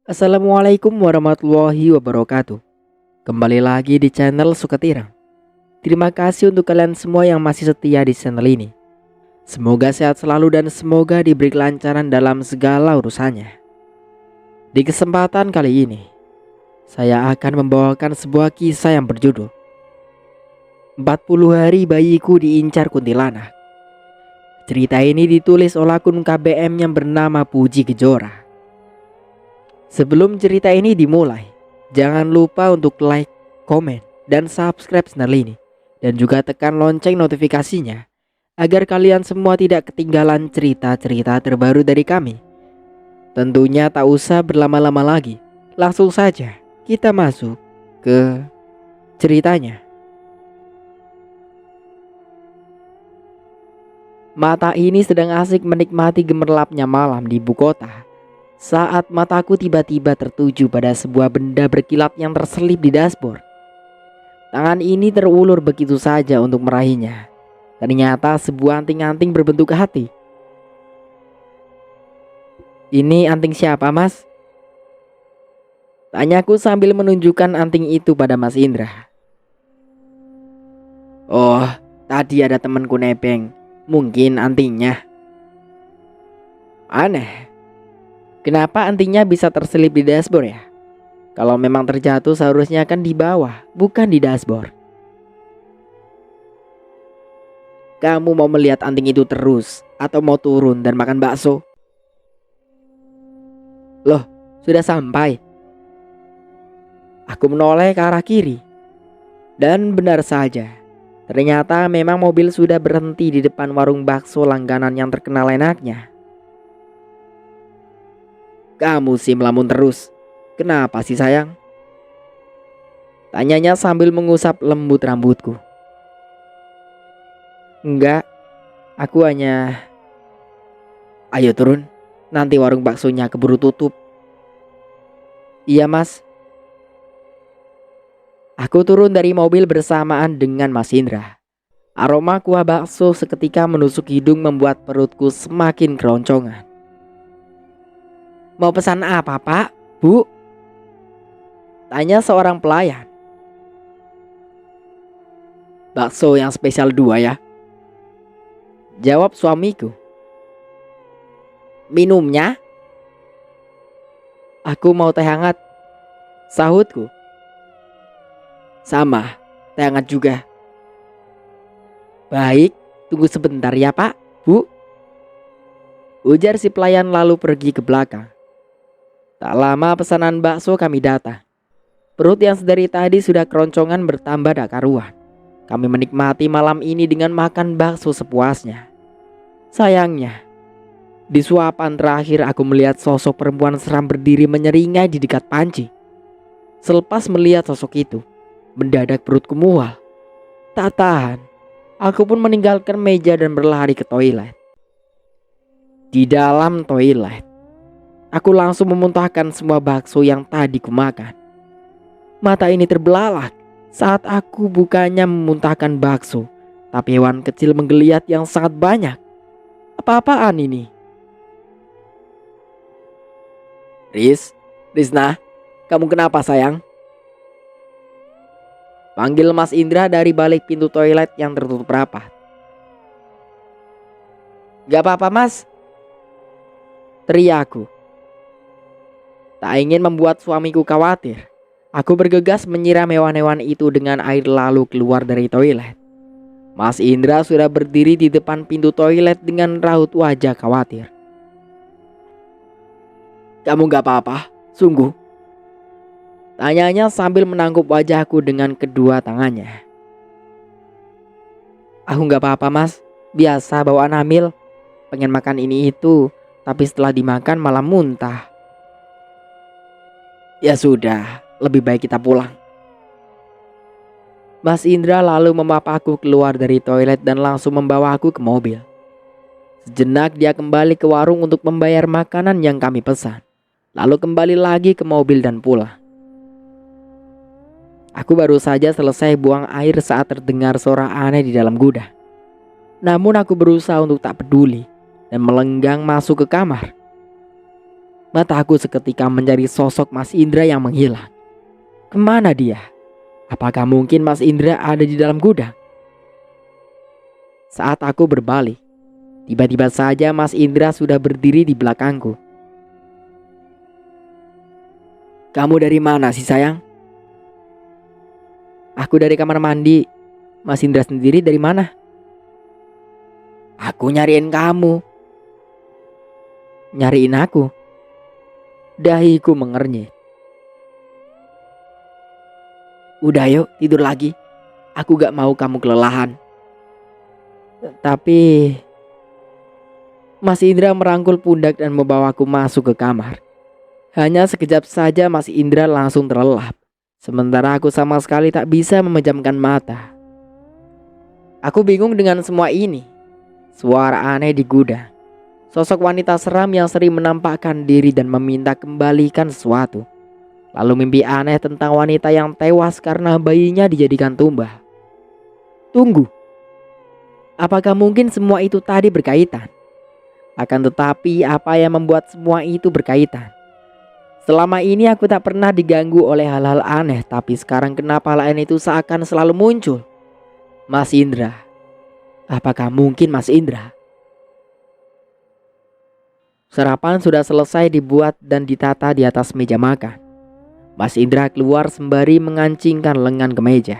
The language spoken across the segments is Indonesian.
Assalamualaikum warahmatullahi wabarakatuh. Kembali lagi di channel Sukatirang. Terima kasih untuk kalian semua yang masih setia di channel ini. Semoga sehat selalu dan semoga diberi kelancaran dalam segala urusannya. Di kesempatan kali ini, saya akan membawakan sebuah kisah yang berjudul 40 hari bayiku diincar kuntilanak. Cerita ini ditulis oleh akun KBM yang bernama Puji Kejora. Sebelum cerita ini dimulai, jangan lupa untuk like, komen, dan subscribe channel ini. Dan juga tekan lonceng notifikasinya agar kalian semua tidak ketinggalan cerita-cerita terbaru dari kami. Tentunya tak usah berlama-lama lagi, langsung saja kita masuk ke ceritanya. Mata ini sedang asik menikmati gemerlapnya malam di ibu kota saat mataku tiba-tiba tertuju pada sebuah benda berkilat yang terselip di dashboard. Tangan ini terulur begitu saja untuk meraihnya. Ternyata sebuah anting-anting berbentuk hati. "Ini anting siapa, Mas?" tanyaku sambil menunjukkan anting itu pada Mas Indra. "Oh, tadi ada temanku nebeng. Mungkin antingnya." "Aneh. Kenapa antingnya bisa terselip di dashboard ya? Kalau memang terjatuh seharusnya kan di bawah, bukan di dashboard." "Kamu mau melihat anting itu terus atau mau turun dan makan bakso?" "Loh, sudah sampai." Aku menoleh ke arah kiri. Dan benar saja, ternyata memang mobil sudah berhenti di depan warung bakso langganan yang terkenal enaknya. "Kamu sih melamun terus. Kenapa sih sayang?" tanyanya sambil mengusap lembut rambutku. "Enggak, aku hanya..." "Ayo turun, nanti warung baksonya keburu tutup." "Iya Mas." Aku turun dari mobil bersamaan dengan Mas Indra. Aroma kuah bakso seketika menusuk hidung membuat perutku semakin keroncongan. "Mau pesan apa Pak, Bu?" tanya seorang pelayan. "Bakso yang spesial 2 ya," jawab suamiku. "Minumnya?" "Aku mau teh hangat," sahutku. "Sama, teh hangat juga." "Baik, tunggu sebentar ya Pak, Bu," ujar si pelayan lalu pergi ke belakang. Tak lama pesanan bakso kami datang. Perut yang sedari tadi sudah keroncongan bertambah tak karuan. Kami menikmati malam ini dengan makan bakso sepuasnya. Sayangnya, di suapan terakhir aku melihat sosok perempuan seram berdiri menyeringai di dekat panci. Selepas melihat sosok itu, mendadak perutku mual. Tak tahan, aku pun meninggalkan meja dan berlari ke toilet. Di dalam toilet, aku langsung memuntahkan semua bakso yang tadi kumakan. Mata ini terbelalak saat aku bukannya memuntahkan bakso, tapi hewan kecil menggeliat yang sangat banyak. Apa-apaan ini? Rizna, kamu kenapa sayang?" panggil Mas Indra dari balik pintu toilet yang tertutup rapat. "Gak apa-apa Mas," teriakku. Tak ingin membuat suamiku khawatir, aku bergegas menyiram hewan-hewan itu dengan air lalu keluar dari toilet. Mas Indra sudah berdiri di depan pintu toilet dengan raut wajah khawatir. "Kamu gak apa-apa, sungguh?" tanyanya sambil menangkup wajahku dengan kedua tangannya. "Aku gak apa-apa Mas, biasa bawaan hamil. Pengen makan ini itu, tapi setelah dimakan malah muntah." "Ya sudah, lebih baik kita pulang." Mas Indra lalu memapaku keluar dari toilet dan langsung membawa aku ke mobil. Sejenak dia kembali ke warung untuk membayar makanan yang kami pesan. Lalu kembali lagi ke mobil dan pulang. Aku baru saja selesai buang air saat terdengar suara aneh di dalam gudang. Namun aku berusaha untuk tak peduli dan melenggang masuk ke kamar. Mataku seketika mencari sosok Mas Indra yang menghilang. Kemana dia? Apakah mungkin Mas Indra ada di dalam gudang? Saat aku berbalik, tiba-tiba saja Mas Indra sudah berdiri di belakangku. Kamu dari mana sih sayang? Aku dari kamar mandi. Mas Indra sendiri dari mana? Aku nyariin kamu. Nyariin aku? Dahiku mengernyit. Udah yuk tidur lagi. Aku gak mau kamu kelelahan. Tapi Mas Indra merangkul pundak dan membawaku masuk ke kamar. Hanya sekejap saja Mas Indra langsung terlelap. Sementara aku sama sekali tak bisa memejamkan mata. Aku bingung dengan semua ini. Suara aneh di gudang. Sosok wanita seram yang sering menampakkan diri dan meminta kembalikan sesuatu. Lalu mimpi aneh tentang wanita yang tewas karena bayinya dijadikan tumbal. Tunggu. Apakah mungkin semua itu tadi berkaitan? Akan tetapi apa yang membuat semua itu berkaitan? Selama ini aku tak pernah diganggu oleh hal-hal aneh, tapi sekarang kenapa hal aneh itu seakan selalu muncul? Mas Indra. Apakah mungkin Mas Indra? Sarapan sudah selesai dibuat dan ditata di atas meja makan. Mas Indra keluar sembari mengancingkan lengan ke meja.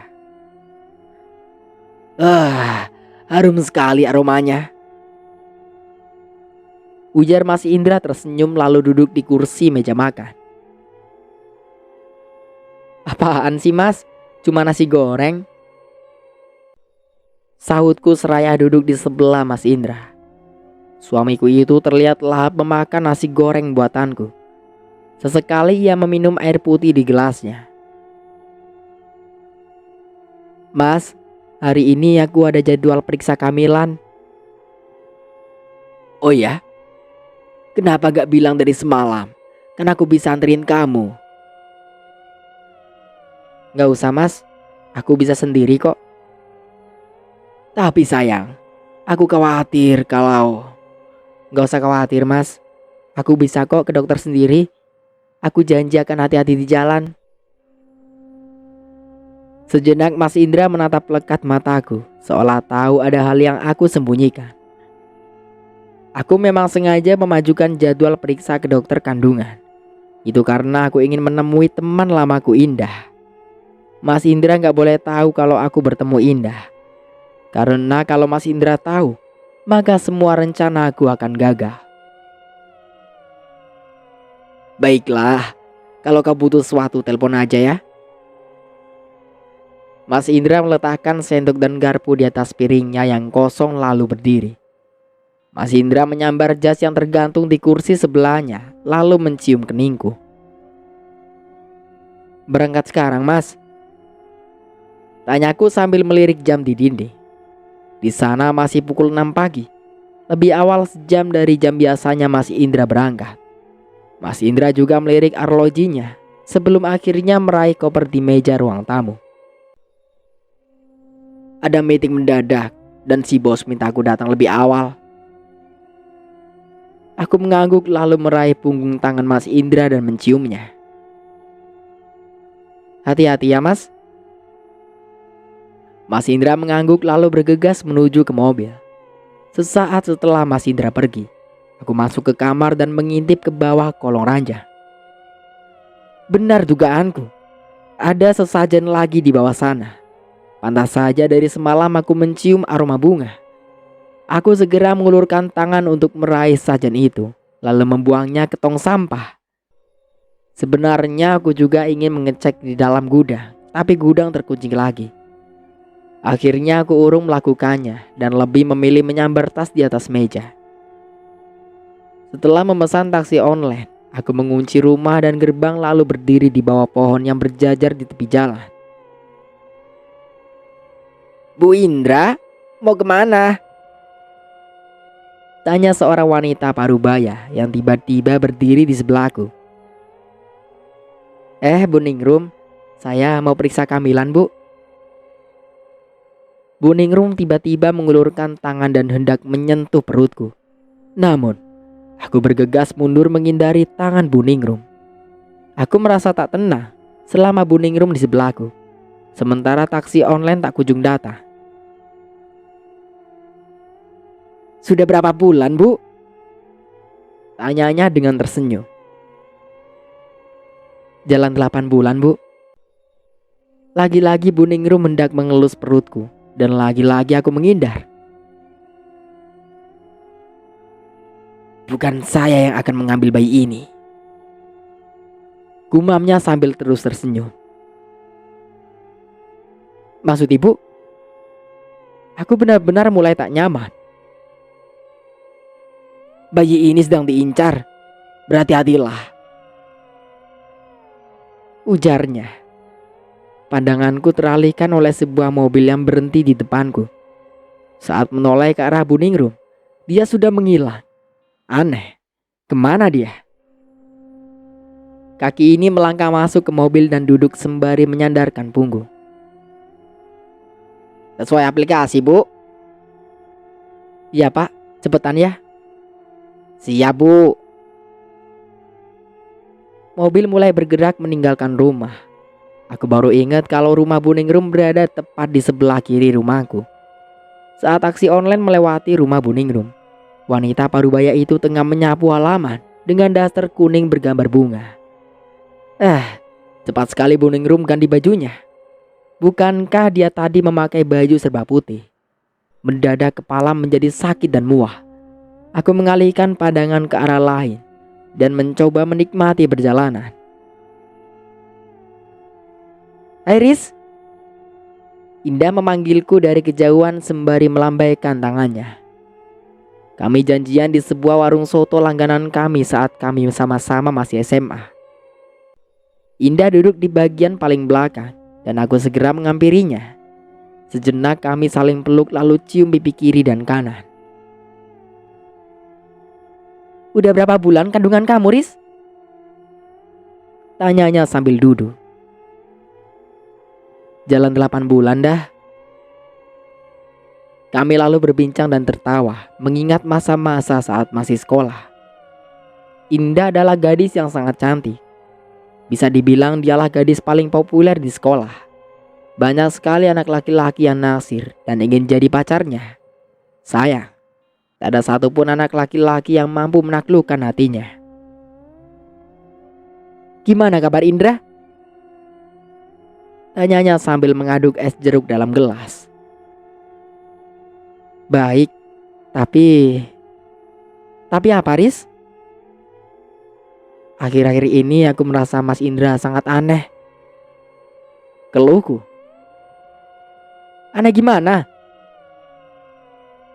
Harum sekali aromanya, ujar Mas Indra tersenyum lalu duduk di kursi meja makan. Apaan sih Mas? Cuma nasi goreng? Sahutku seraya duduk di sebelah Mas Indra. Suamiku itu terlihat lahap memakan nasi goreng buatanku. Sesekali ia meminum air putih di gelasnya. Mas, hari ini aku ada jadwal periksa kehamilan. Oh ya? Kenapa gak bilang dari semalam? Kan aku bisa anterin kamu. Gak usah Mas, aku bisa sendiri kok. Tapi sayang, aku khawatir kalau... Gak usah khawatir Mas, aku bisa kok ke dokter sendiri. Aku janji akan hati-hati di jalan. Sejenak Mas Indra menatap lekat mataku, seolah tahu ada hal yang aku sembunyikan. Aku memang sengaja memajukan jadwal periksa ke dokter kandungan. Itu karena aku ingin menemui teman lamaku Indah. Mas Indra gak boleh tahu kalau aku bertemu Indah. Karena kalau Mas Indra tahu, maka semua rencana aku akan gagal. Baiklah, kalau kau butuh sesuatu telepon aja ya. Mas Indra meletakkan sendok dan garpu di atas piringnya yang kosong lalu berdiri. Mas Indra menyambar jas yang tergantung di kursi sebelahnya lalu mencium keningku. Berangkat sekarang Mas? Tanyaku sambil melirik jam di dinding. Di sana masih pukul 6 pagi. Lebih awal sejam dari jam biasanya Mas Indra berangkat. Mas Indra juga melirik arlojinya sebelum akhirnya meraih koper di meja ruang tamu. Ada meeting mendadak dan si bos minta aku datang lebih awal. Aku mengangguk lalu meraih punggung tangan Mas Indra dan menciumnya. Hati-hati ya Mas. Mas Indra mengangguk lalu bergegas menuju ke mobil. Sesaat setelah Mas Indra pergi, aku masuk ke kamar dan mengintip ke bawah kolong ranjang. Benar dugaanku, ada sesajen lagi di bawah sana. Pantas saja dari semalam aku mencium aroma bunga. Aku segera mengulurkan tangan untuk meraih sajen itu, lalu membuangnya ke tong sampah. Sebenarnya aku juga ingin mengecek di dalam gudang, tapi gudang terkunci lagi. Akhirnya aku urung melakukannya dan lebih memilih menyambar tas di atas meja. Setelah memesan taksi online, aku mengunci rumah dan gerbang lalu berdiri di bawah pohon yang berjajar di tepi jalan. Bu Indra, mau kemana? Tanya seorang wanita parubaya yang tiba-tiba berdiri di sebelahku. Bu Ningrum, saya mau periksa kehamilan Bu. Bu Ningrum tiba-tiba mengulurkan tangan dan hendak menyentuh perutku. Namun, Aku bergegas mundur menghindari tangan Bu Ningrum. Aku merasa tak tenang selama Bu Ningrum di sebelahku, sementara taksi online tak kunjung datang. Sudah berapa bulan, Bu? Tanyanya dengan tersenyum. Jalan 8 bulan, Bu. Lagi-lagi Bu Ningrum hendak mengelus perutku, dan lagi-lagi aku menghindar. Bukan saya yang akan mengambil bayi ini, gumamnya sambil terus tersenyum. Maksud Ibu? Aku benar-benar mulai tak nyaman. Bayi ini sedang diincar, berhati-hatilah, ujarnya. Pandanganku teralihkan oleh sebuah mobil yang berhenti di depanku. Saat menoleh ke arah Bu Ningrum, dia sudah menghilang. Aneh, kemana dia? Kaki ini melangkah masuk ke mobil dan duduk sembari menyandarkan punggung. Sesuai aplikasi, Bu. Iya, Pak, cepetan ya. Siap, Bu. Mobil mulai bergerak meninggalkan rumah. Aku baru ingat kalau rumah Bu Ningrum berada tepat di sebelah kiri rumahku. Saat taksi online melewati rumah Bu Ningrum, wanita parubaya itu tengah menyapu halaman dengan daster kuning bergambar bunga. Cepat sekali Bu Ningrum ganti bajunya. Bukankah dia tadi memakai baju serba putih? Mendadak kepala menjadi sakit dan mual. Aku mengalihkan pandangan ke arah lain dan mencoba menikmati perjalanan. Iris, Indah memanggilku dari kejauhan sembari melambaikan tangannya. Kami janjian di sebuah warung soto langganan kami saat kami sama-sama masih SMA. Indah duduk di bagian paling belakang dan aku segera menghampirinya. Sejenak kami saling peluk lalu cium pipi kiri dan kanan. Udah berapa bulan kandungan kamu, Riz? Tanyanya sambil duduk. Jalan 8 bulan dah. Kami lalu berbincang dan tertawa mengingat masa-masa saat masih sekolah. Indah adalah gadis yang sangat cantik. Bisa dibilang dialah gadis paling populer di sekolah. Banyak sekali anak laki-laki yang naksir dan ingin jadi pacarnya. Sayang, tak ada satupun anak laki-laki yang mampu menaklukkan hatinya. Gimana kabar Indra? Tanyanya sambil mengaduk es jeruk dalam gelas. Baik, tapi apa, Riz? Akhir-akhir ini aku merasa Mas Indra sangat aneh. Keluhku. Aneh gimana?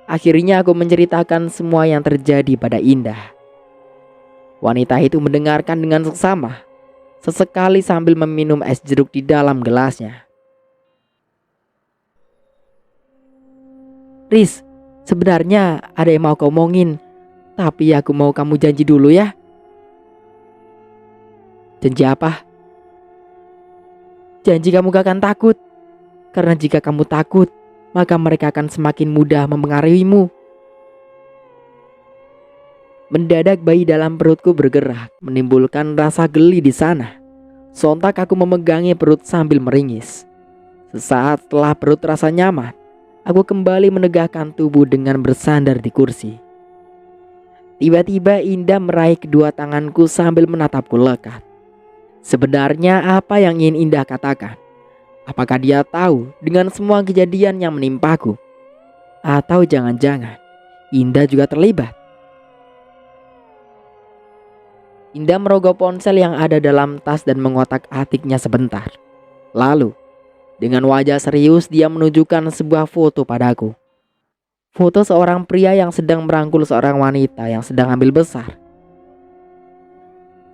Akhirnya aku menceritakan semua yang terjadi pada Indah. Wanita itu mendengarkan dengan seksama, sesekali sambil meminum es jeruk di dalam gelasnya. Riz, sebenarnya ada yang mau kau omongin, tapi aku mau kamu janji dulu ya. Janji apa? Janji kamu gak akan takut. Karena jika kamu takut, maka mereka akan semakin mudah mempengaruhimu. Mendadak bayi dalam perutku bergerak, menimbulkan rasa geli di sana. Sontak aku memegangi perut sambil meringis. Sesaat setelah perut terasa nyaman, aku kembali menegakkan tubuh dengan bersandar di kursi. Tiba-tiba Indah meraih kedua tanganku sambil menatapku lekat. Sebenarnya apa yang ingin Indah katakan? Apakah dia tahu dengan semua kejadian yang menimpaku? Atau jangan-jangan Indah juga terlibat? Indah merogoh ponsel yang ada dalam tas dan mengotak-atiknya sebentar. Lalu, dengan wajah serius dia menunjukkan sebuah foto padaku. Foto seorang pria yang sedang merangkul seorang wanita yang sedang hamil besar.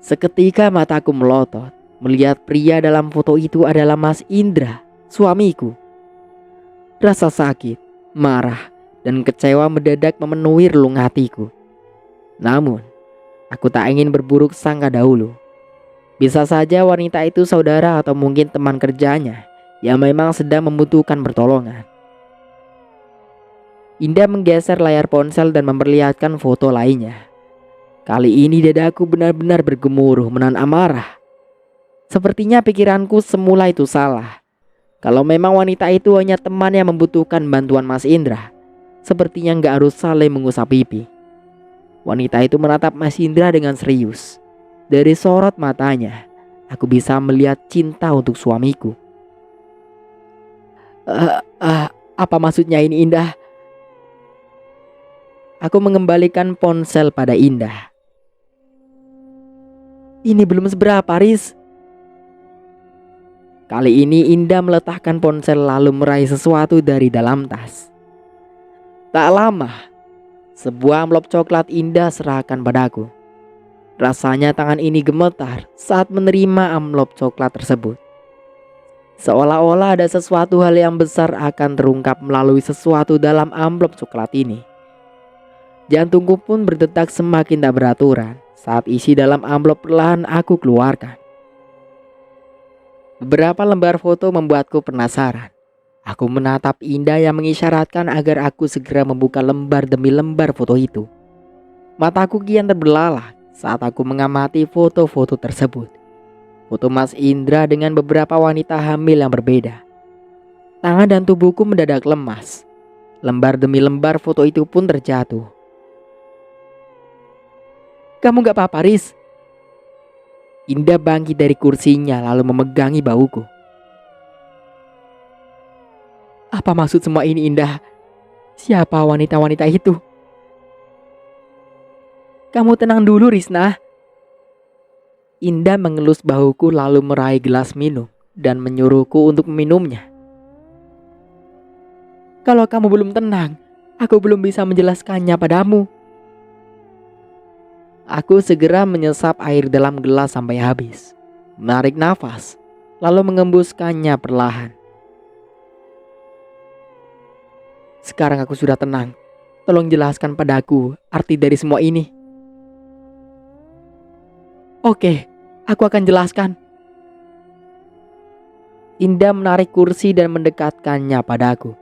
Seketika mataku melotot melihat pria dalam foto itu adalah Mas Indra, suamiku. Rasa sakit, marah, dan kecewa mendadak memenuhi relung hatiku. Namun, aku tak ingin berburuk sangka dahulu. Bisa saja wanita itu saudara atau mungkin teman kerjanya yang memang sedang membutuhkan pertolongan. Indah menggeser layar ponsel dan memperlihatkan foto lainnya. Kali ini dadaku benar-benar bergemuruh menahan amarah. Sepertinya pikiranku semula itu salah. Kalau memang wanita itu hanya teman yang membutuhkan bantuan Mas Indra, sepertinya nggak harus saling mengusap pipi. Wanita itu menatap Mas Indra dengan serius. Dari sorot matanya, aku bisa melihat cinta untuk suamiku. Apa maksudnya ini, Indah? Aku mengembalikan ponsel pada Indah. Ini belum seberapa, Riz. Kali ini Indah meletakkan ponsel lalu meraih sesuatu dari dalam tas. Tak lama, sebuah amplop coklat Indah serahkan padaku. Rasanya tangan ini gemetar saat menerima amplop coklat tersebut. Seolah-olah ada sesuatu hal yang besar akan terungkap melalui sesuatu dalam amplop coklat ini. Jantungku pun berdetak semakin tak beraturan saat isi dalam amplop perlahan aku keluarkan. Beberapa lembar foto membuatku penasaran. Aku menatap Indah yang mengisyaratkan agar aku segera membuka lembar demi lembar foto itu. Mataku kian terbelalak saat aku mengamati foto-foto tersebut. Foto Mas Indra dengan beberapa wanita hamil yang berbeda. Tangan dan tubuhku mendadak lemas. Lembar demi lembar foto itu pun terjatuh. Kamu gak apa-apa, Riz? Indah bangkit dari kursinya lalu memegangi bahuku. Apa maksud semua ini, Indah? Siapa wanita-wanita itu? Kamu tenang dulu, Rizna. Indah mengelus bahuku lalu meraih gelas minum dan menyuruhku untuk meminumnya. Kalau kamu belum tenang, aku belum bisa menjelaskannya padamu. Aku segera menyesap air dalam gelas sampai habis, menarik nafas, lalu mengembuskannya perlahan. Sekarang aku sudah tenang. Tolong jelaskan padaku arti dari semua ini. Oke, aku akan jelaskan. Indah menarik kursi dan mendekatkannya padaku.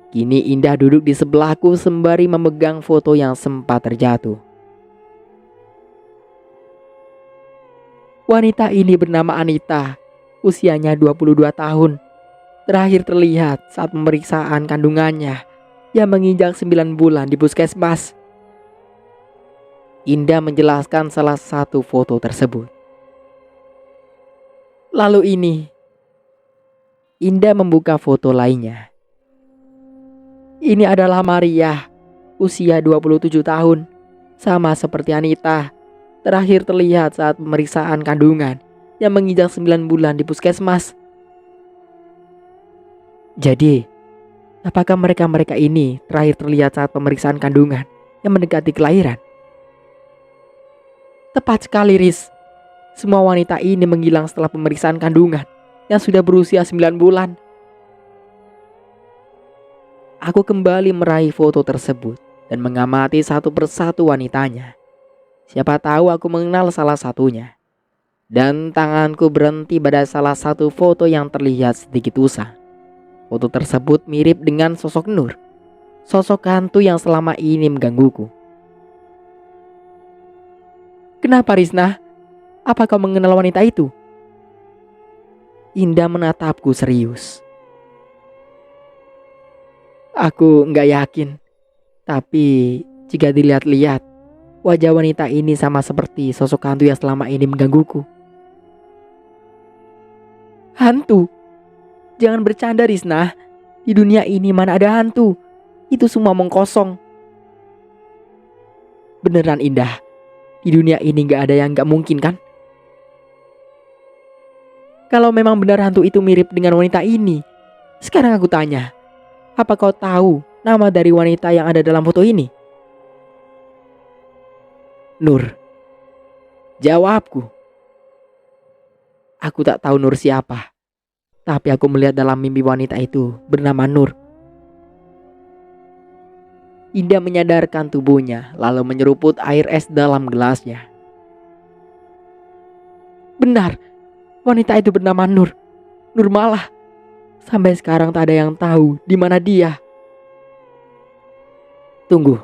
Kini Indah duduk di sebelahku sembari memegang foto yang sempat terjatuh. Wanita ini bernama Anita, usianya 22 tahun. Terakhir terlihat saat pemeriksaan kandungannya yang menginjak 9 bulan di puskesmas. Indah menjelaskan salah satu foto tersebut. Lalu ini, Indah membuka foto lainnya. Ini adalah Maria, usia 27 tahun, sama seperti Anita. Terakhir terlihat saat pemeriksaan kandungan yang menginjak 9 bulan di puskesmas. Jadi, apakah mereka ini terakhir terlihat saat pemeriksaan kandungan yang mendekati kelahiran? Tepat sekali, Riz. Semua wanita ini menghilang setelah pemeriksaan kandungan yang sudah berusia 9 bulan. Aku kembali meraih foto tersebut dan mengamati satu persatu wanitanya. Siapa tahu aku mengenal salah satunya. Dan tanganku berhenti pada salah satu foto yang terlihat sedikit usang. Foto tersebut mirip dengan sosok Nur, sosok hantu yang selama ini menggangguku. Kenapa, Rizna? Apa kau mengenal wanita itu? Indah menatapku serius. Aku nggak yakin. Tapi jika dilihat-lihat, wajah wanita ini sama seperti sosok hantu yang selama ini menggangguku. Hantu? Jangan bercanda, Rizna. Di dunia ini mana ada hantu? Itu semua omong kosong. Beneran, Indah. Di dunia ini gak ada yang gak mungkin, kan? Kalau memang benar hantu itu mirip dengan wanita ini, sekarang aku tanya, apa kau tahu nama dari wanita yang ada dalam foto ini? Nur. Jawabku. Aku tak tahu Nur siapa, tapi aku melihat dalam mimpi wanita itu bernama Nur. Indah menyadarkan tubuhnya lalu menyeruput air es dalam gelasnya. Benar, wanita itu bernama Nur. Nur Malah. Sampai sekarang tak ada yang tahu di mana dia. Tunggu.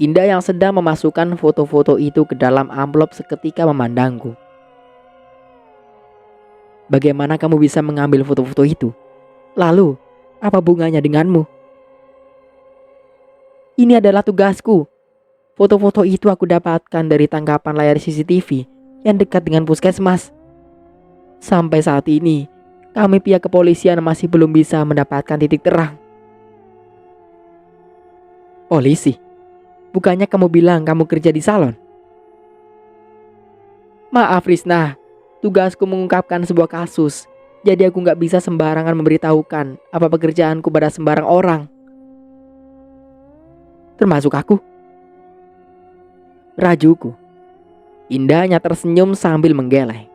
Indah yang sedang memasukkan foto-foto itu ke dalam amplop seketika memandangku. Bagaimana kamu bisa mengambil foto-foto itu? Lalu, apa hubungannya denganmu? Ini adalah tugasku. Foto-foto itu aku dapatkan dari tangkapan layar CCTV yang dekat dengan puskesmas. Sampai saat ini, kami pihak kepolisian masih belum bisa mendapatkan titik terang. Polisi? Bukannya kamu bilang kamu kerja di salon? Maaf Risna, tugasku mengungkapkan sebuah kasus. Jadi aku gak bisa sembarangan memberitahukan apa pekerjaanku pada sembarang orang. Termasuk aku? Rajuku. Indah hanya tersenyum sambil menggeleng.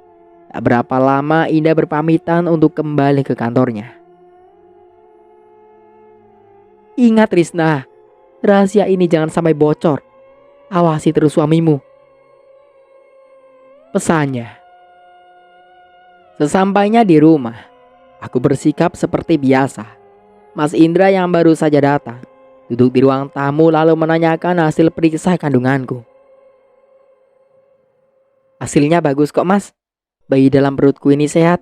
Tak berapa lama Indah berpamitan untuk kembali ke kantornya. Ingat Risna, rahasia ini jangan sampai bocor. Awasi terus suamimu. Pesannya. Sesampainya di rumah, aku bersikap seperti biasa. Mas Indra yang baru saja datang duduk di ruang tamu lalu menanyakan hasil periksa kandunganku. Hasilnya bagus kok mas. Bayi dalam perutku ini sehat.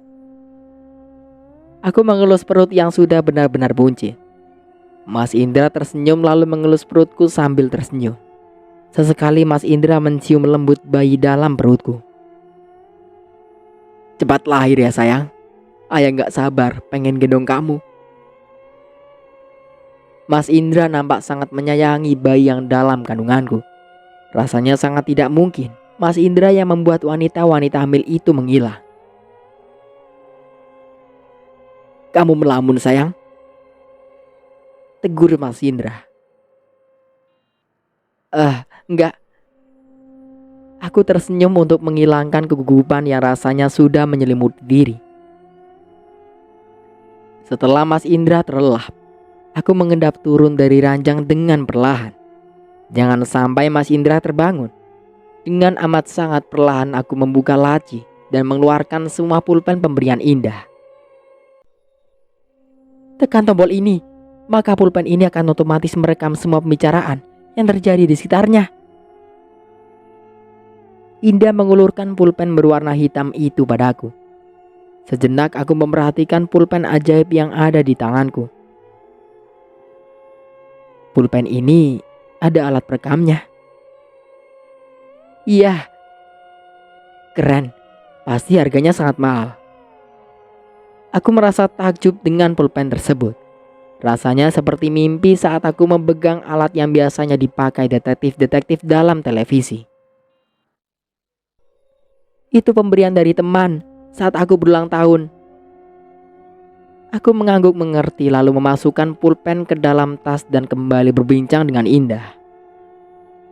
Aku mengelus perut yang sudah benar-benar buncit. Mas Indra tersenyum lalu mengelus perutku sambil tersenyum. Sesekali Mas Indra mencium lembut bayi dalam perutku. Cepat lahir ya sayang. Ayah gak sabar pengen gendong kamu. Mas Indra nampak sangat menyayangi bayi yang dalam kandunganku. Rasanya sangat tidak mungkin Mas Indra yang membuat wanita-wanita hamil itu menghilang. Kamu melamun sayang? Tegur Mas Indra. Enggak. Aku tersenyum untuk menghilangkan kegugupan yang rasanya sudah menyelimuti diri. Setelah Mas Indra terlelap, aku mengendap turun dari ranjang dengan perlahan. Jangan sampai Mas Indra terbangun. Dengan amat sangat perlahan aku membuka laci dan mengeluarkan semua pulpen pemberian Indah. Tekan tombol ini, maka pulpen ini akan otomatis merekam semua pembicaraan yang terjadi di sekitarnya. Indah mengulurkan pulpen berwarna hitam itu padaku. Sejenak aku memperhatikan pulpen ajaib yang ada di tanganku. Pulpen ini ada alat perekamnya. Iya. Keren. Pasti harganya sangat mahal. Aku merasa takjub dengan pulpen tersebut. Rasanya seperti mimpi saat aku memegang alat yang biasanya dipakai detektif-detektif dalam televisi. Itu pemberian dari teman saat aku berulang tahun. Aku mengangguk mengerti lalu memasukkan pulpen ke dalam tas dan kembali berbincang dengan Indah.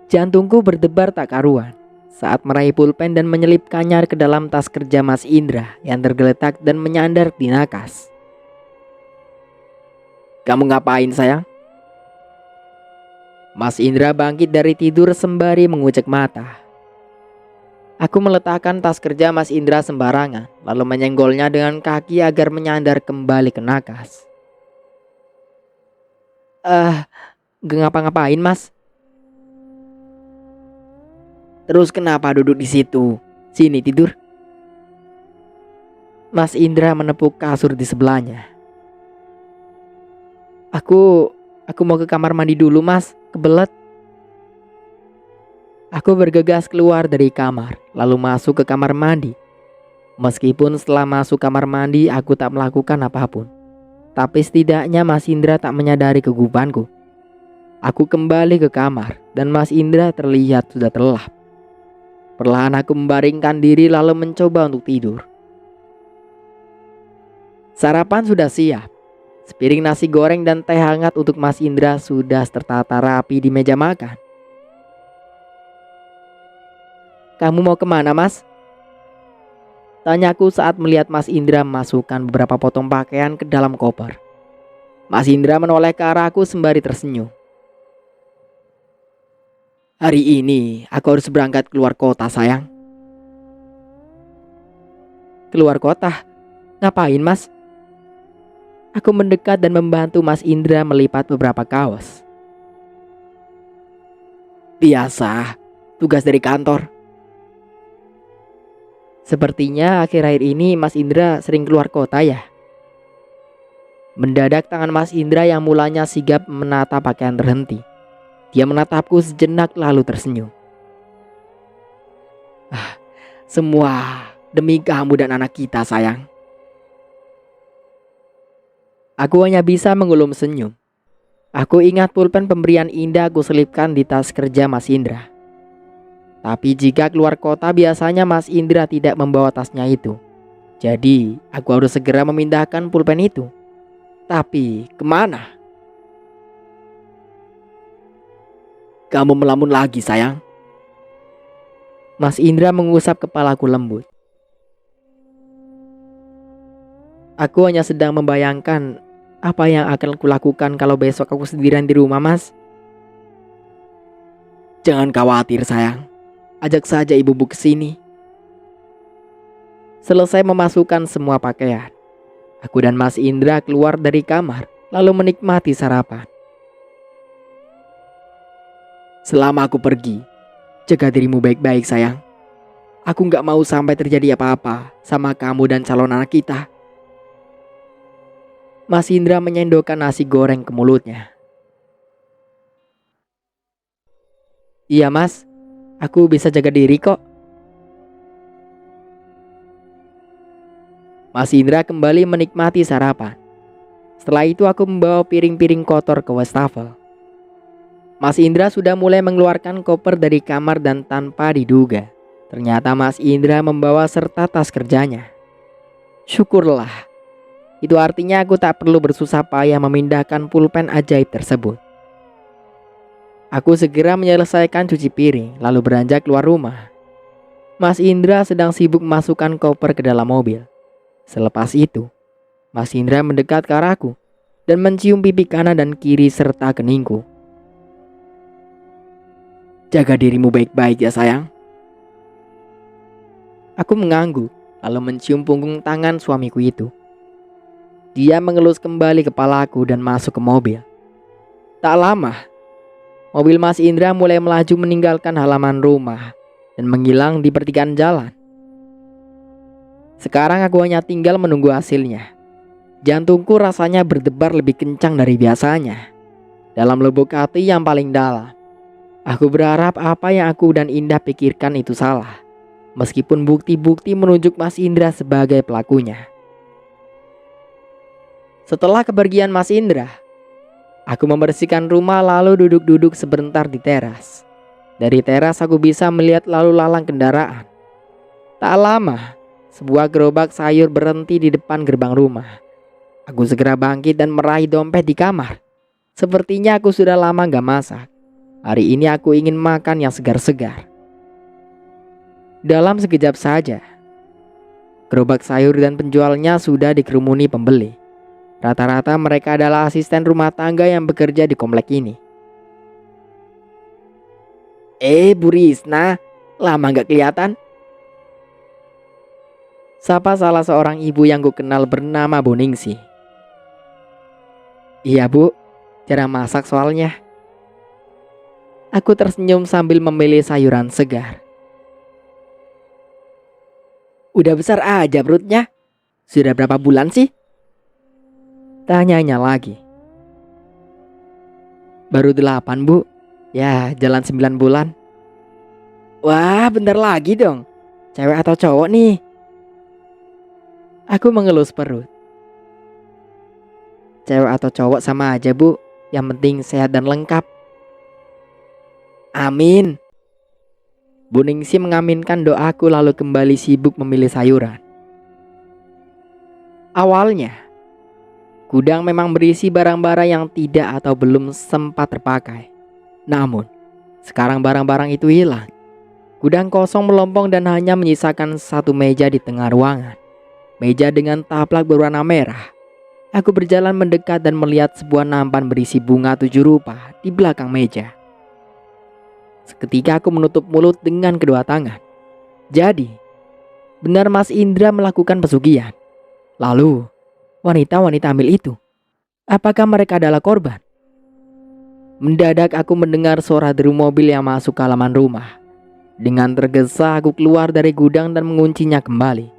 Jantungku berdebar tak karuan saat meraih pulpen dan menyelipkannya ke dalam tas kerja Mas Indra yang tergeletak dan menyandar di nakas. Kamu ngapain sayang? Mas Indra bangkit dari tidur sembari mengucek mata. Aku meletakkan tas kerja Mas Indra sembarangan, lalu menyenggolnya dengan kaki agar menyandar kembali ke nakas. Gak ngapa-ngapain mas. Terus kenapa duduk di situ? Sini tidur. Mas Indra menepuk kasur di sebelahnya. Aku mau ke kamar mandi dulu mas, kebelet. Aku bergegas keluar dari kamar, lalu masuk ke kamar mandi. Meskipun setelah masuk kamar mandi aku tak melakukan apapun, tapi setidaknya Mas Indra tak menyadari kegugupanku. Aku kembali ke kamar dan Mas Indra terlihat sudah terlelap. Perlahan aku membaringkan diri lalu mencoba untuk tidur. Sarapan sudah siap. Sepiring nasi goreng dan teh hangat untuk Mas Indra sudah tertata rapi di meja makan. Kamu mau kemana mas? Tanyaku saat melihat Mas Indra memasukkan beberapa potong pakaian ke dalam koper. Mas Indra menoleh ke arahku sembari tersenyum. Hari ini aku harus berangkat keluar kota sayang. Keluar kota? Ngapain mas? Aku mendekat dan membantu Mas Indra melipat beberapa kaos. Biasa, tugas dari kantor. Sepertinya akhir-akhir ini Mas Indra sering keluar kota ya? Mendadak tangan Mas Indra yang mulanya sigap menata pakaian terhenti. Dia menatapku sejenak lalu tersenyum. Semua demi kamu dan anak kita, sayang. Aku hanya bisa mengulum senyum. Aku ingat pulpen pemberian Indah aku selipkan di tas kerja Mas Indra. Tapi jika keluar kota biasanya Mas Indra tidak membawa tasnya itu. Jadi aku harus segera memindahkan pulpen itu. Tapi kemana? Kamu melamun lagi, sayang. Mas Indra mengusap kepalaku lembut. Aku hanya sedang membayangkan apa yang akan kulakukan kalau besok aku sendirian di rumah, Mas. Jangan khawatir, sayang. Ajak saja ibumu ke sini. Selesai memasukkan semua pakaian, aku dan Mas Indra keluar dari kamar lalu menikmati sarapan. Selama aku pergi, jaga dirimu baik-baik, sayang. Aku gak mau sampai terjadi apa-apa sama kamu dan calon anak kita. Mas Indra menyendokkan nasi goreng ke mulutnya. Iya, Mas. Aku bisa jaga diri kok. Mas Indra kembali menikmati sarapan. Setelah itu aku membawa piring-piring kotor ke wastafel. Mas Indra sudah mulai mengeluarkan koper dari kamar dan tanpa diduga, ternyata Mas Indra membawa serta tas kerjanya. Syukurlah. Itu artinya aku tak perlu bersusah payah memindahkan pulpen ajaib tersebut. Aku segera menyelesaikan cuci piring lalu beranjak keluar rumah. Mas Indra sedang sibuk memasukkan koper ke dalam mobil. Selepas itu, Mas Indra mendekat ke arahku dan mencium pipi kanan dan kiri serta keningku. Jaga dirimu baik-baik ya, sayang. Aku mengangguk lalu mencium punggung tangan suamiku itu. Dia mengelus kembali kepalaku dan masuk ke mobil. Tak lama, mobil Mas Indra mulai melaju meninggalkan halaman rumah dan menghilang di pertigaan jalan. Sekarang aku hanya tinggal menunggu hasilnya. Jantungku rasanya berdebar lebih kencang dari biasanya. Dalam lubuk hati yang paling dalam, aku berharap apa yang aku dan Indah pikirkan itu salah. Meskipun bukti-bukti menunjuk Mas Indra sebagai pelakunya. Setelah kepergian Mas Indra, aku membersihkan rumah lalu duduk-duduk sebentar di teras. Dari teras aku bisa melihat lalu lalang kendaraan. Tak lama, sebuah gerobak sayur berhenti di depan gerbang rumah. Aku segera bangkit dan meraih dompet di kamar. Sepertinya aku sudah lama gak masak. Hari ini aku ingin makan yang segar-segar. Dalam sekejap saja, gerobak sayur dan penjualnya sudah dikerumuni pembeli. Rata-rata mereka adalah asisten rumah tangga yang bekerja di komplek ini. Bu Risna, lama gak kelihatan? Sapa salah seorang ibu yang ku kenal bernama Bu Ningsih. Iya Bu, jarang masak soalnya. Aku tersenyum sambil memilih sayuran segar. Udah besar aja perutnya. Sudah berapa bulan sih? Tanyanya lagi. Baru 8 Bu. Ya jalan 9 bulan. Wah bentar lagi dong. Cewek atau cowok nih? Aku mengelus perut. Cewek atau cowok sama aja Bu. Yang penting sehat dan lengkap. Amin. Bu Ningsih mengaminkan doaku lalu kembali sibuk memilih sayuran. Awalnya, gudang memang berisi barang-barang yang tidak atau belum sempat terpakai. Namun, sekarang barang-barang itu hilang. Gudang kosong melompong dan hanya menyisakan satu meja di tengah ruangan. Meja dengan taplak berwarna merah. Aku berjalan mendekat dan melihat sebuah nampan berisi bunga 7 rupa di belakang meja. Seketika aku menutup mulut dengan kedua tangan. Jadi, benar Mas Indra melakukan pesugihan. Lalu, wanita-wanita hamil itu, apakah mereka adalah korban? Mendadak aku mendengar suara deru mobil yang masuk ke halaman rumah. Dengan tergesa aku keluar dari gudang dan menguncinya kembali.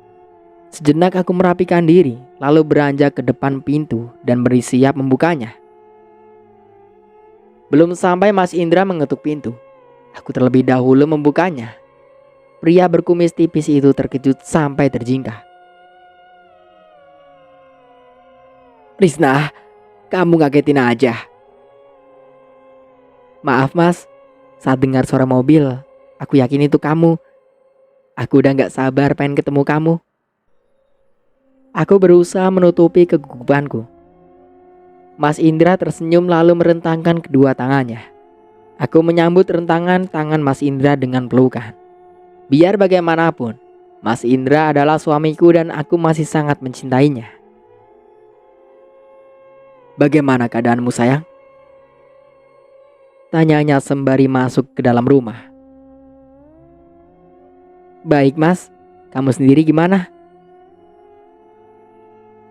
Sejenak aku merapikan diri, lalu beranjak ke depan pintu dan bersiap membukanya. Belum sampai Mas Indra mengetuk pintu, aku terlebih dahulu membukanya. Pria berkumis tipis itu terkejut sampai terjingkah. "Risna, kamu ngagetin aja." "Maaf mas, saat dengar suara mobil, aku yakin itu kamu. Aku udah gak sabar pengen ketemu kamu." Aku berusaha menutupi kegugupanku. Mas Indra tersenyum lalu merentangkan kedua tangannya. Aku menyambut rentangan tangan Mas Indra dengan pelukan. Biar bagaimanapun, Mas Indra adalah suamiku dan aku masih sangat mencintainya. "Bagaimana keadaanmu sayang?" tanyanya sembari masuk ke dalam rumah. "Baik mas, kamu sendiri gimana?"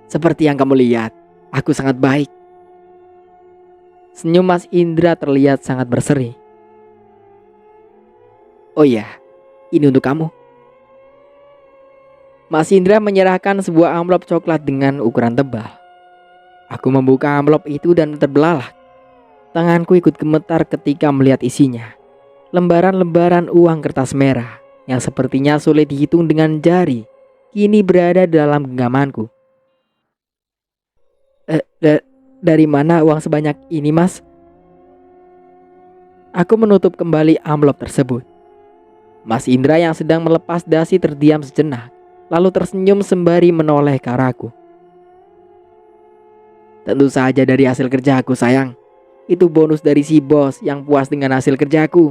"Seperti yang kamu lihat, aku sangat baik." Senyum Mas Indra terlihat sangat berseri. "Oh iya, ini untuk kamu." Mas Indra menyerahkan sebuah amplop coklat dengan ukuran tebal. Aku membuka amplop itu dan terbelalak. Tanganku ikut gemetar ketika melihat isinya. Lembaran-lembaran uang kertas merah yang sepertinya sulit dihitung dengan jari kini berada dalam genggamanku. Dari mana uang sebanyak ini mas?" Aku menutup kembali amplop tersebut. Mas Indra yang sedang melepas dasi terdiam sejenak, lalu tersenyum sembari menoleh ke arahku. "Tentu saja dari hasil kerjaku sayang. Itu bonus dari si bos yang puas dengan hasil kerjaku."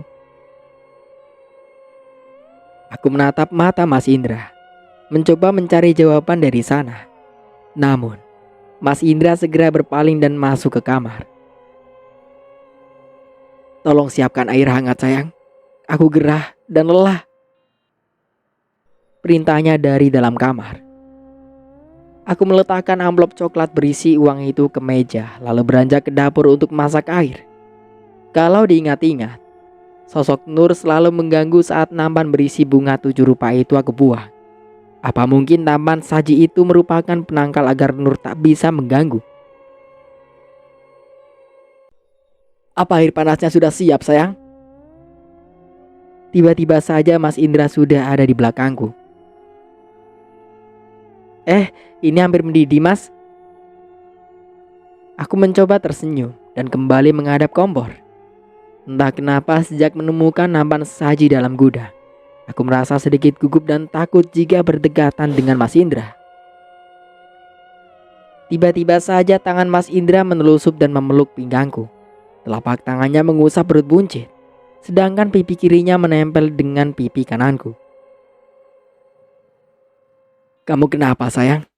Aku menatap mata Mas Indra, mencoba mencari jawaban dari sana. Namun, Mas Indra segera berpaling dan masuk ke kamar. "Tolong siapkan air hangat sayang. Aku gerah dan lelah," perintahnya dari dalam kamar. Aku meletakkan amplop coklat berisi uang itu ke meja, lalu beranjak ke dapur untuk masak air. Kalau diingat-ingat, sosok Nur selalu mengganggu saat nampan berisi bunga 7 rupa itu aku buang. Apa mungkin nampan saji itu merupakan penangkal agar Nur tak bisa mengganggu? "Apa air panasnya sudah siap sayang?" Tiba-tiba saja Mas Indra sudah ada di belakangku. Ini hampir mendidih mas." Aku mencoba tersenyum dan kembali menghadap kompor. Entah kenapa sejak menemukan nampan saji dalam gudang, aku merasa sedikit gugup dan takut jika berdekatan dengan Mas Indra. Tiba-tiba saja tangan Mas Indra menelusup dan memeluk pinggangku. Telapak tangannya mengusap perut buncit, sedangkan pipi kirinya menempel dengan pipi kananku. "Kamu kenapa sayang?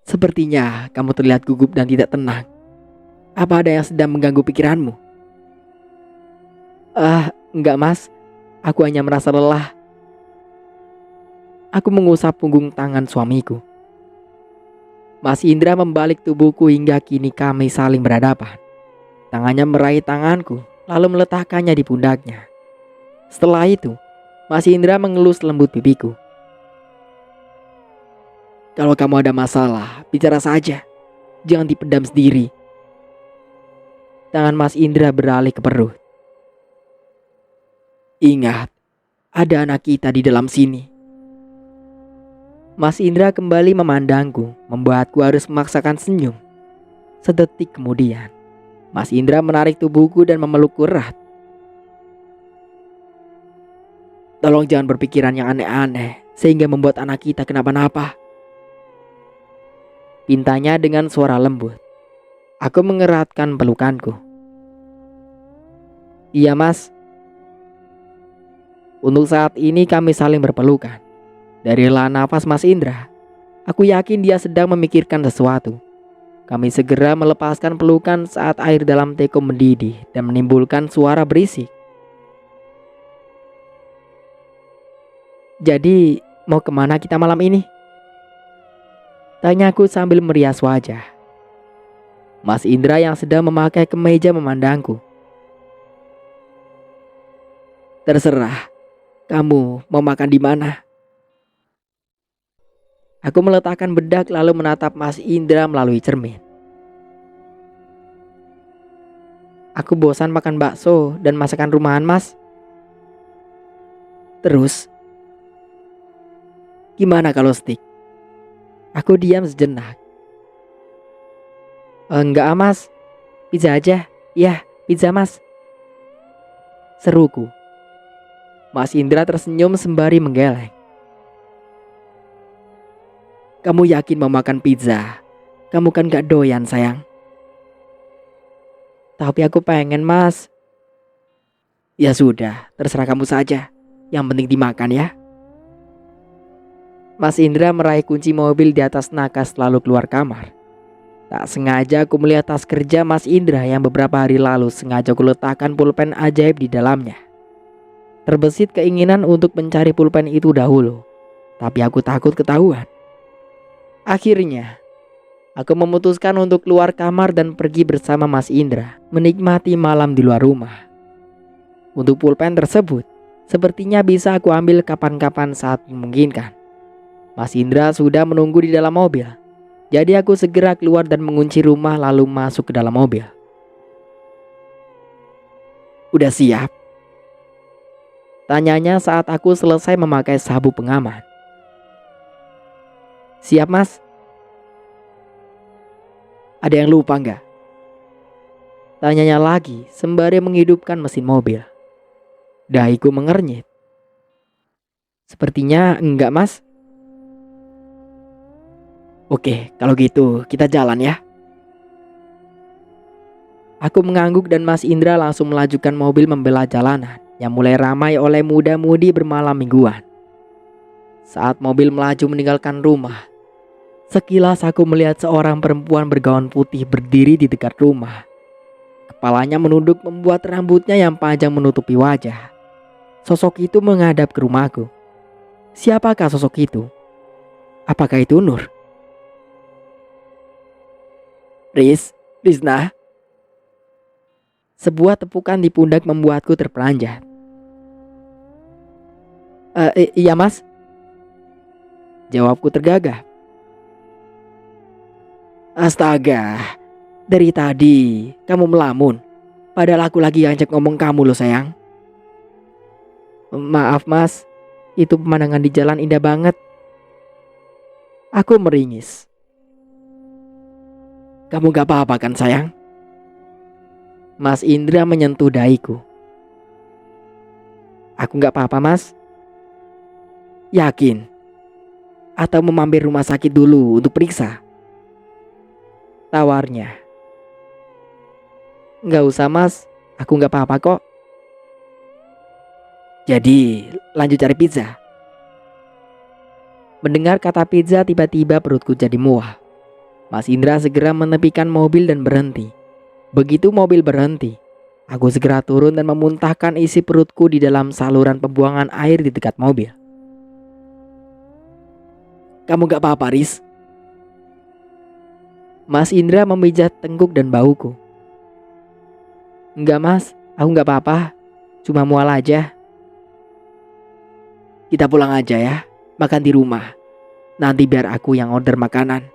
Sepertinya kamu terlihat gugup dan tidak tenang. Apa ada yang sedang mengganggu pikiranmu?" Enggak mas, aku hanya merasa lelah." Aku mengusap punggung tangan suamiku. Mas Indra membalik tubuhku hingga kini kami saling berhadapan. Tangannya meraih tanganku, lalu meletakkannya di pundaknya. Setelah itu, Mas Indra mengelus lembut pipiku. "Kalau kamu ada masalah, bicara saja. Jangan dipendam sendiri." Tangan Mas Indra beralih ke perut. "Ingat, ada anak kita di dalam sini." Mas Indra kembali memandangku, membuatku harus memaksakan senyum. Sedetik kemudian, Mas Indra menarik tubuhku dan memelukku erat. "Tolong jangan berpikiran yang aneh-aneh sehingga membuat anak kita kenapa-napa," pintanya dengan suara lembut. Aku mengeratkan pelukanku. "Iya mas." Untuk saat ini kami saling berpelukan. Dari hela nafas Mas Indra, aku yakin dia sedang memikirkan sesuatu. Kami segera melepaskan pelukan saat air dalam teko mendidih dan menimbulkan suara berisik. "Jadi mau kemana kita malam ini?" tanyaku sambil merias wajah. Mas Indra yang sedang memakai kemeja memandangku. Terserah, kamu mau makan di mana? Aku meletakkan bedak lalu menatap Mas Indra melalui cermin. Aku bosan makan bakso dan masakan rumahan, Mas. Terus, gimana kalau steak? Aku diam sejenak. Enggak, Mas. Pizza aja. Ya, pizza, Mas. Seruku. Mas Indra tersenyum sembari menggeleng. Kamu yakin mau makan pizza? Kamu kan gak doyan, sayang. Tapi aku pengen, Mas. Ya sudah, terserah kamu saja. Yang penting dimakan ya. Mas Indra meraih kunci mobil di atas nakas lalu keluar kamar. Tak sengaja aku melihat tas kerja Mas Indra yang beberapa hari lalu sengaja aku letakkan pulpen ajaib di dalamnya. Terbesit keinginan untuk mencari pulpen itu dahulu, tapi aku takut ketahuan. Akhirnya, aku memutuskan untuk keluar kamar dan pergi bersama Mas Indra menikmati malam di luar rumah. Untuk pulpen tersebut, sepertinya bisa aku ambil kapan-kapan saat memungkinkan. Mas Indra sudah menunggu di dalam mobil. Jadi aku segera keluar dan mengunci rumah lalu masuk ke dalam mobil. Udah siap? Tanyanya saat aku selesai memakai sabuk pengaman. Siap, Mas. Ada yang lupa nggak? Tanyanya lagi sembari menghidupkan mesin mobil. Dahiku mengernyit. Sepertinya enggak, Mas. Oke, kalau gitu kita jalan ya. Aku mengangguk dan Mas Indra langsung melajukan mobil membela jalanan yang mulai ramai oleh muda-mudi bermalam mingguan. Saat mobil melaju meninggalkan rumah, sekilas aku melihat seorang perempuan bergaun putih berdiri di dekat rumah. Kepalanya menunduk membuat rambutnya yang panjang menutupi wajah. Sosok itu menghadap ke rumahku. Siapakah sosok itu? Apakah itu Nur? Rizna. Sebuah tepukan di pundak membuatku terperanjat. Iya, Mas. Jawabku tergagap. Astaga, dari tadi kamu melamun. Padahal aku lagi ajak ngomong kamu loh, sayang. Maaf, Mas. Itu pemandangan di jalan indah banget. Aku meringis. Kamu gak apa-apa kan, sayang? Mas Indra menyentuh dahiku. Aku gak apa-apa, Mas. Yakin? Atau mau mampir rumah sakit dulu untuk periksa? Tawarnya. Gak usah, Mas. Aku gak apa-apa kok. Jadi lanjut cari pizza. Mendengar kata pizza tiba-tiba perutku jadi mual. Mas Indra segera menepikan mobil dan berhenti. Begitu mobil berhenti, aku segera turun dan memuntahkan isi perutku di dalam saluran pembuangan air di dekat mobil. Kamu gak apa-apa, Riz? Mas Indra memijat tengkuk dan bauku. Enggak, Mas, aku gak apa-apa. Cuma mual aja. Kita pulang aja ya, makan di rumah. Nanti biar aku yang order makanan.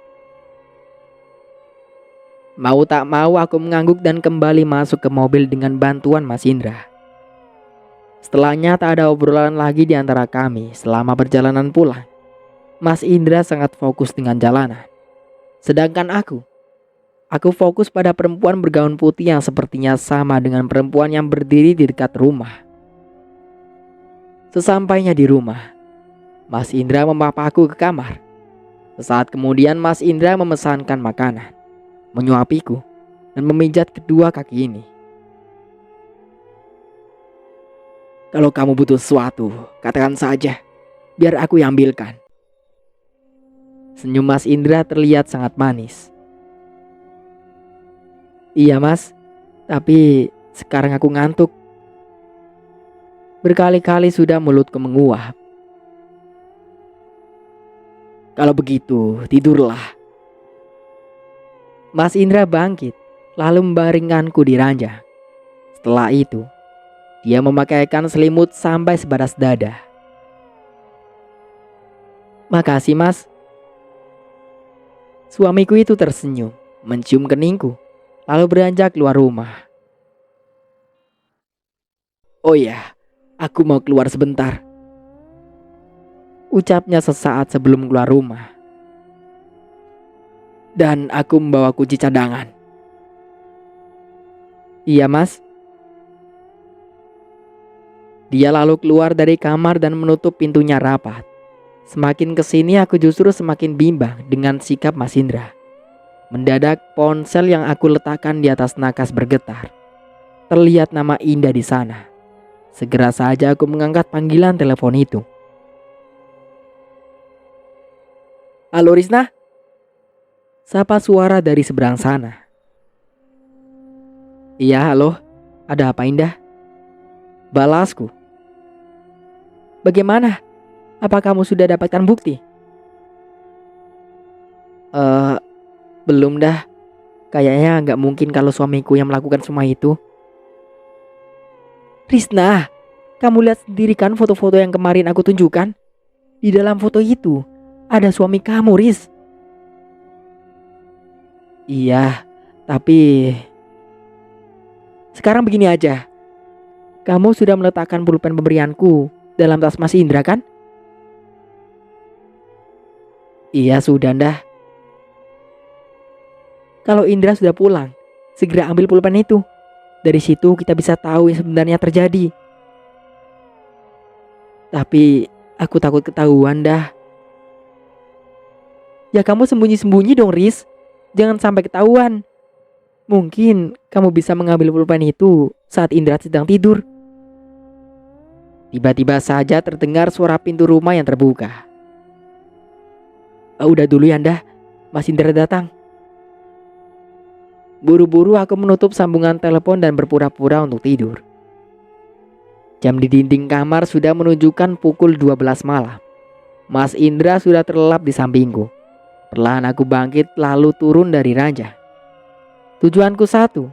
Mau tak mau aku mengangguk dan kembali masuk ke mobil dengan bantuan Mas Indra. Setelahnya tak ada obrolan lagi di antara kami selama perjalanan pulang. Mas Indra sangat fokus dengan jalanan. Sedangkan aku fokus pada perempuan bergaun putih yang sepertinya sama dengan perempuan yang berdiri di dekat rumah. Sesampainya di rumah, Mas Indra membawaku ke kamar. Sesaat kemudian Mas Indra memesankan makanan, menyuapiku, dan memijat kedua kaki ini. Kalau kamu butuh sesuatu, katakan saja, biar aku yang ambilkan. Senyum Mas Indra terlihat sangat manis. Iya, Mas, tapi sekarang aku ngantuk. Berkali-kali sudah mulutku menguap. Kalau begitu, tidurlah. Mas Indra bangkit, lalu membaringkanku di ranjang. Setelah itu, Dia memakaikan selimut sampai sebatas dada. "Makasih, Mas." Suamiku itu tersenyum, mencium keningku, lalu beranjak keluar rumah. "Oh ya, aku mau keluar sebentar," ucapnya sesaat sebelum keluar rumah. "Dan aku membawa kunci cadangan." "Iya, Mas." Dia lalu keluar dari kamar dan menutup pintunya rapat. Semakin kesini aku justru semakin bimbang dengan sikap Mas Indra. Mendadak ponsel yang aku letakkan di atas nakas bergetar. Terlihat nama Indah di sana. Segera saja aku mengangkat panggilan telepon itu. "Halo Risna?" Sapa suara dari seberang sana. "Iya, halo. Ada apa, Indah?" balasku. "Bagaimana? Apa kamu sudah dapatkan bukti?" "Eh, belum dah. Kayaknya nggak mungkin kalau suamiku yang melakukan semua itu." "Risna, kamu lihat sendiri kan foto-foto yang kemarin aku tunjukkan? Di dalam foto itu ada suami kamu, Riz." "Iya, tapi sekarang begini aja. Kamu sudah meletakkan pulpen pemberianku dalam tas Mas Indra kan?" "Iya, sudah dah." "Kalau Indra sudah pulang, segera ambil pulpen itu. Dari situ kita bisa tahu yang sebenarnya terjadi." "Tapi aku takut ketahuan dah." "Ya kamu sembunyi-sembunyi dong, Riz. Jangan sampai ketahuan. Mungkin kamu bisa mengambil pulpen itu saat Indra sedang tidur." Tiba-tiba saja terdengar suara pintu rumah yang terbuka. Udah dulu ya Anda, Mas Indra datang." Buru-buru aku menutup sambungan telepon dan berpura-pura untuk tidur. Jam di dinding kamar sudah menunjukkan pukul 12 malam. Mas Indra sudah terlelap di sampingku. Perlahan aku bangkit lalu turun dari ranjang. Tujuanku satu,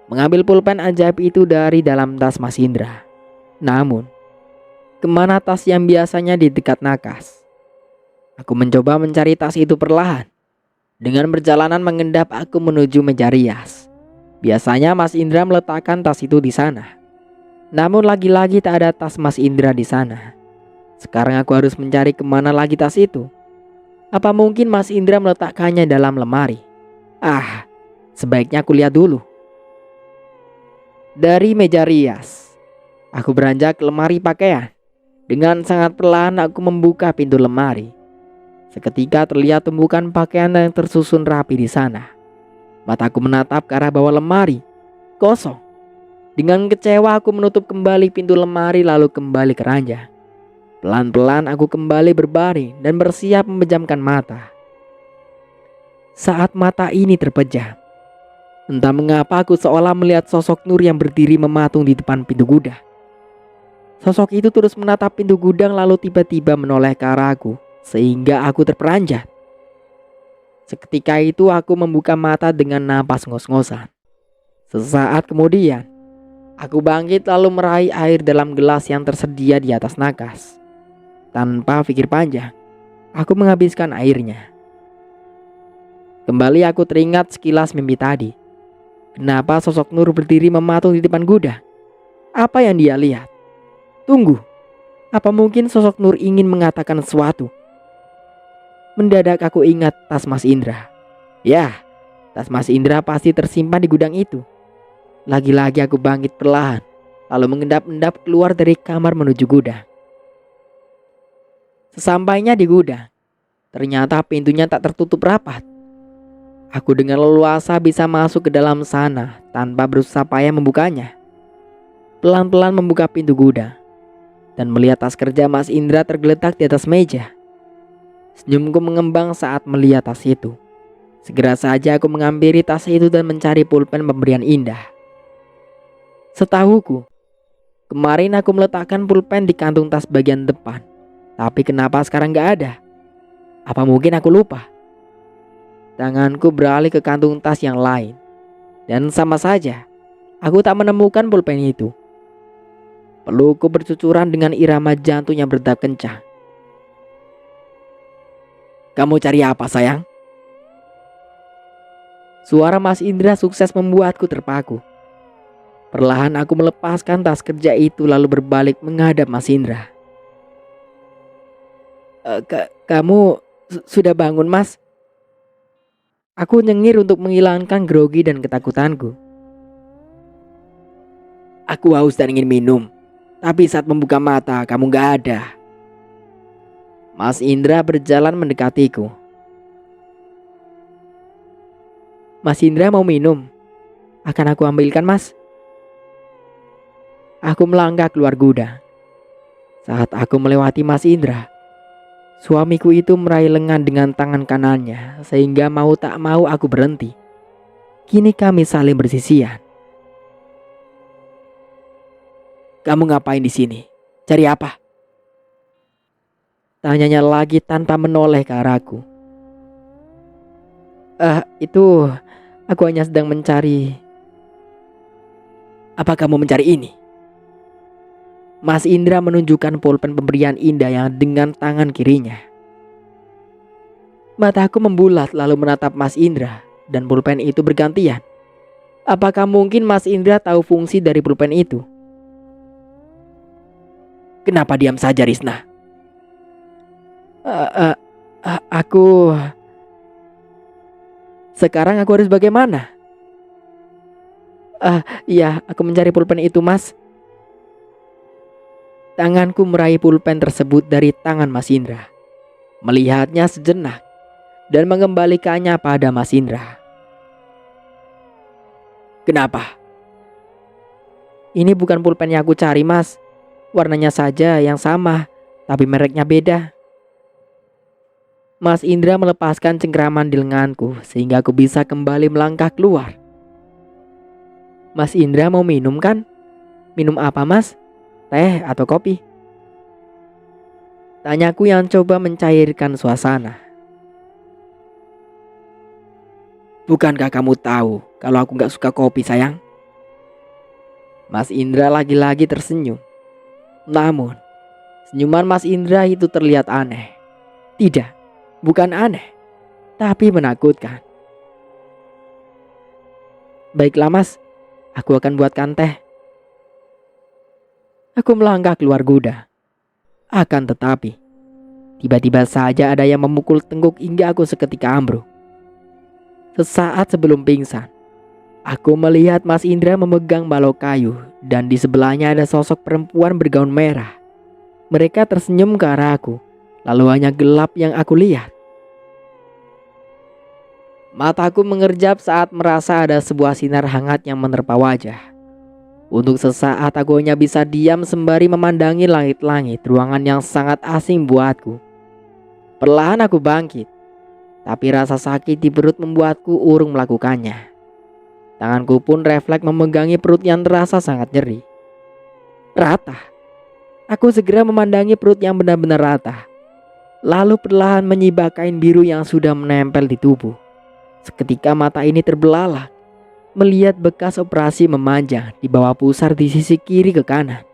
mengambil pulpen ajaib itu dari dalam tas Mas Indra. Namun, kemana tas yang biasanya di dekat nakas? Aku mencoba mencari tas itu perlahan. Dengan perjalanan mengendap aku menuju meja rias. Biasanya Mas Indra meletakkan tas itu di sana. Namun lagi-lagi tak ada tas Mas Indra di sana. Sekarang aku harus mencari kemana lagi tas itu. Apa mungkin Mas Indra meletakkannya dalam lemari? Sebaiknya aku lihat dulu. Dari meja rias, aku beranjak ke lemari pakaian. Dengan sangat perlahan aku membuka pintu lemari. Seketika terlihat tumpukan pakaian yang tersusun rapi di sana. Mataku menatap ke arah bawah lemari, kosong. Dengan kecewa aku menutup kembali pintu lemari lalu kembali ke ranjang. Pelan-pelan aku kembali berbaring dan bersiap memejamkan mata. Saat mata ini terpejam, entah mengapa aku seolah melihat sosok Nur yang berdiri mematung di depan pintu gudang. Sosok itu terus menatap pintu gudang lalu tiba-tiba menoleh ke arahku. Sehingga aku terperanjat. Seketika itu aku membuka mata dengan napas ngos-ngosan. Sesaat kemudian, aku bangkit lalu meraih air dalam gelas yang tersedia di atas nakas. Tanpa pikir panjang, aku menghabiskan airnya. Kembali aku teringat sekilas mimpi tadi. Kenapa sosok Nur berdiri mematung di depan gudang? Apa yang dia lihat? Tunggu, apa mungkin sosok Nur ingin mengatakan sesuatu? Mendadak aku ingat tas Mas Indra. Ya, tas Mas Indra pasti tersimpan di gudang itu. Lagi-lagi aku bangkit perlahan, lalu mengendap-endap keluar dari kamar menuju gudang. Sesampainya di gudang, ternyata pintunya tak tertutup rapat. Aku dengan leluasa bisa masuk ke dalam sana tanpa berusaha payah membukanya. Pelan-pelan membuka pintu gudang dan melihat tas kerja Mas Indra tergeletak di atas meja. Senyumku mengembang saat melihat tas itu. Segera saja aku menghampiri tas itu dan mencari pulpen pemberian Indah. Setahuku, kemarin aku meletakkan pulpen di kantung tas bagian depan. Tapi kenapa sekarang gak ada? Apa mungkin aku lupa? Tanganku beralih ke kantung tas yang lain. Dan sama saja, aku tak menemukan pulpen itu. Pelukku bercucuran dengan irama jantung yang berdetak kencang. "Kamu cari apa, sayang?" Suara Mas Indra sukses membuatku terpaku. Perlahan aku melepaskan tas kerja itu lalu berbalik menghadap Mas Indra. Kamu sudah bangun, Mas?" Aku nyengir untuk menghilangkan grogi dan ketakutanku. "Aku haus dan ingin minum. Tapi saat membuka mata kamu gak ada." Mas Indra berjalan mendekatiku. "Mas Indra mau minum? Akan aku ambilkan, Mas." Aku melangkah keluar gudang. Saat aku melewati Mas Indra, suamiku itu meraih lengan dengan tangan kanannya sehingga mau tak mau aku berhenti. Kini kami saling bersisian. "Kamu ngapain di sini? Cari apa?" Tanyanya lagi tanpa menoleh ke arahku. Itu aku hanya sedang mencari." "Apa kamu mencari ini?" Mas Indra menunjukkan pulpen pemberian Indah yang dengan tangan kirinya. Mataku membulat lalu menatap Mas Indra dan pulpen itu bergantian. Apakah mungkin Mas Indra tahu fungsi dari pulpen itu? "Kenapa diam saja, Risna?" Aku... Sekarang aku harus bagaimana?" Iya, aku mencari pulpen itu, Mas." Tanganku meraih pulpen tersebut dari tangan Mas Indra. Melihatnya sejenak dan mengembalikannya pada Mas Indra. "Kenapa?" "Ini bukan pulpen yang aku cari, Mas. Warnanya saja yang sama, tapi mereknya beda." Mas Indra melepaskan cengkraman di lenganku sehingga aku bisa kembali melangkah keluar. "Mas Indra mau minum kan? Minum apa, Mas? Teh atau kopi?" Tanyaku yang coba mencairkan suasana. "Bukankah kamu tahu kalau aku gak suka kopi, sayang?" Mas Indra lagi-lagi tersenyum. Namun, senyuman Mas Indra itu terlihat aneh. Tidak, bukan aneh, tapi menakutkan. "Baiklah, Mas, aku akan buatkan teh." Aku melangkah keluar gudang. Akan tetapi, tiba-tiba saja ada yang memukul tengkuk hingga aku seketika ambruk. Sesaat sebelum pingsan, aku melihat Mas Indra memegang balok kayu dan di sebelahnya ada sosok perempuan bergaun merah. Mereka tersenyum ke arahku, lalu hanya gelap yang aku lihat. Mataku mengerjap saat merasa ada sebuah sinar hangat yang menerpa wajah. Untuk sesaat aku hanya bisa diam sembari memandangi langit-langit ruangan yang sangat asing buatku. Perlahan aku bangkit, tapi rasa sakit di perut membuatku urung melakukannya. Tanganku pun refleks memegangi perut yang terasa sangat nyeri. Rata. Aku segera memandangi perut yang benar-benar rata. Lalu perlahan menyibak kain biru yang sudah menempel di tubuh. Seketika mata ini terbelalak, melihat bekas operasi memanjang di bawah pusar di sisi kiri ke kanan.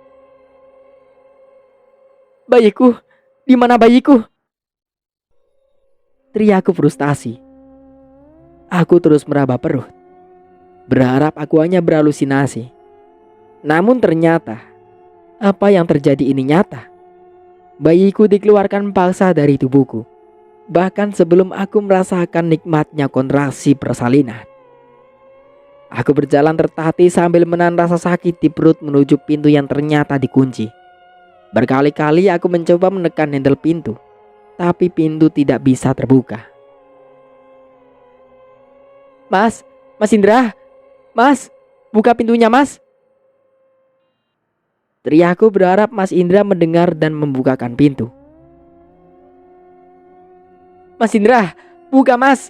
"Bayiku, di mana bayiku?" teriakku frustasi. Aku terus meraba perut, berharap aku hanya berhalusinasi. Namun ternyata, apa yang terjadi ini nyata. Bayiku dikeluarkan paksa dari tubuhku, bahkan sebelum aku merasakan nikmatnya kontraksi persalinan. Aku berjalan tertatih sambil menahan rasa sakit di perut menuju pintu yang ternyata dikunci. Berkali-kali aku mencoba menekan handle pintu, tapi pintu tidak bisa terbuka. Mas Indra, Mas, buka pintunya, Mas!" Teriakku berharap Mas Indra mendengar dan membukakan pintu. "Mas Indra, buka, Mas!"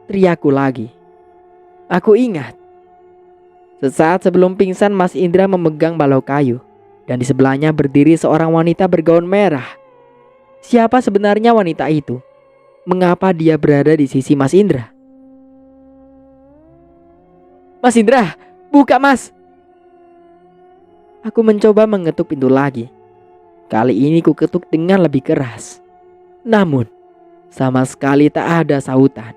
teriakku lagi. Aku ingat, sesaat sebelum pingsan Mas Indra memegang balok kayu dan di sebelahnya berdiri seorang wanita bergaun merah. Siapa sebenarnya wanita itu? Mengapa dia berada di sisi Mas Indra? "Mas Indra, buka, Mas!" Aku mencoba mengetuk pintu lagi. Kali ini ku ketuk dengan lebih keras. Namun, sama sekali tak ada sautan.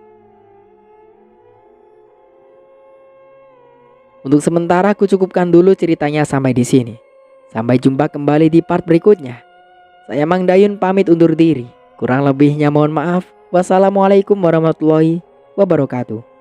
Untuk sementara aku cukupkan dulu ceritanya sampai di sini. Sampai jumpa kembali di part berikutnya. Saya Mang Dayun pamit undur diri. Kurang lebihnya mohon maaf. Wassalamualaikum warahmatullahi wabarakatuh.